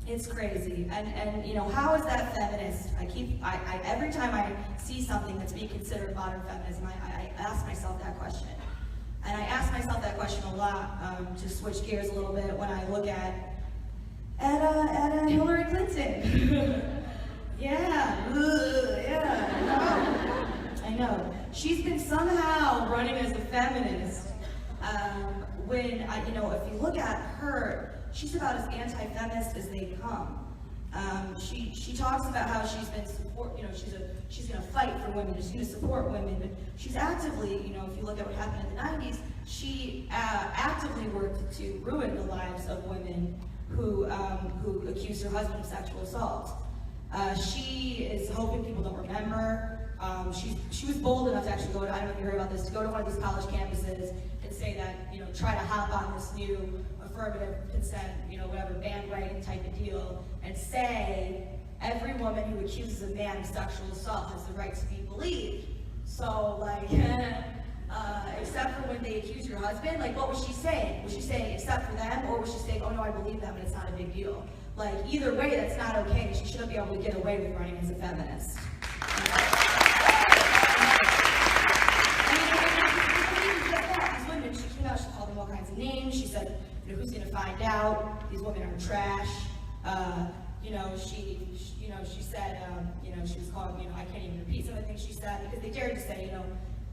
It's crazy, and you know, how is that feminist? Every time I see something that's being considered modern feminism, I ask myself that question, and I ask myself that question a lot. To switch gears a little bit, when I look at Hillary Clinton. Yeah, I know. She's been somehow running as a feminist. If you look at her, she's about as anti-feminist as they come. She talks about how she's been she's going to fight for women, she's going to support women, but she's actively, if you look at what happened in the 90s, she actively worked to ruin the lives of women who accused her husband of sexual assault. She is hoping people don't remember. She was bold enough to actually go to, I don't know if you heard about this, to go to one of these college campuses and say that, try to hop on this new affirmative consent, whatever, bandwagon type of deal, and say every woman who accuses a man of sexual assault has the right to be believed. So, except for when they accuse your husband, what was she saying? Was she saying except for them, or was she saying, oh no, I believe them and it's not a big deal? Either way, that's not okay. She shouldn't be able to get away with running as a feminist. These women, she came out, she called them all kinds of names. She said, who's going to find out? These women are trash. She said, she was called, I can't even repeat some of the things she said because they dared to say,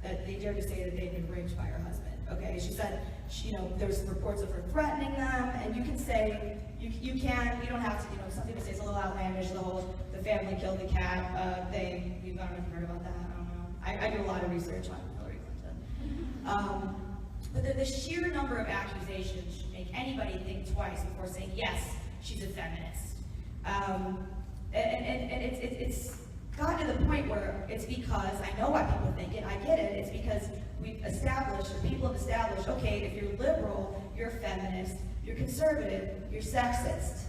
that they'd been raped by her husband. Okay, she said, there's reports of her threatening them, and you can say, you don't have to, some people say it's a little outlandish, the family killed the cat thing. I don't know if you've heard about that, I don't know. I do a lot of research on Hillary Clinton. But the sheer number of accusations should make anybody think twice before saying, yes, she's a feminist. It's gotten to the point where it's because, I know why people think it, I get it, it's because people have established, okay, if you're liberal, you're a feminist, you're conservative, you're sexist.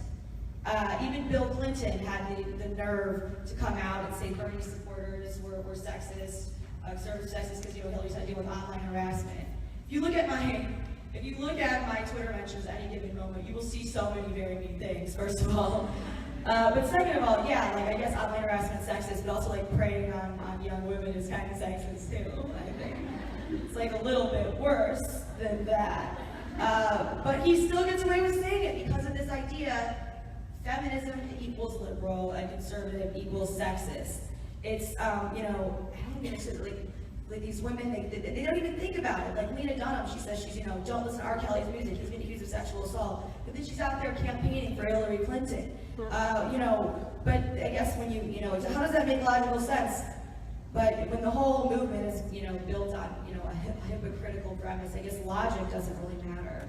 Even Bill Clinton had the nerve to come out and say Bernie supporters were sexist, conservative sexist, because Hillary's had to deal with online harassment. If you look at my Twitter mentions at any given moment, you will see so many very mean things, first of all. But second of all, I guess online harassment is sexist, but also preying on young women is kind of sexist too, I think. It's a little bit worse than that. But he still gets away with saying it because of this idea, feminism equals liberal and conservative equals sexist. It's, I don't get into these women, they don't even think about it. Lena Dunham, she says don't listen to R. Kelly's music, he's been accused of sexual assault. But then she's out there campaigning for Hillary Clinton. But I guess when how does that make logical sense? But when the whole movement is, built on, a hypocritical premise, I guess logic doesn't really matter.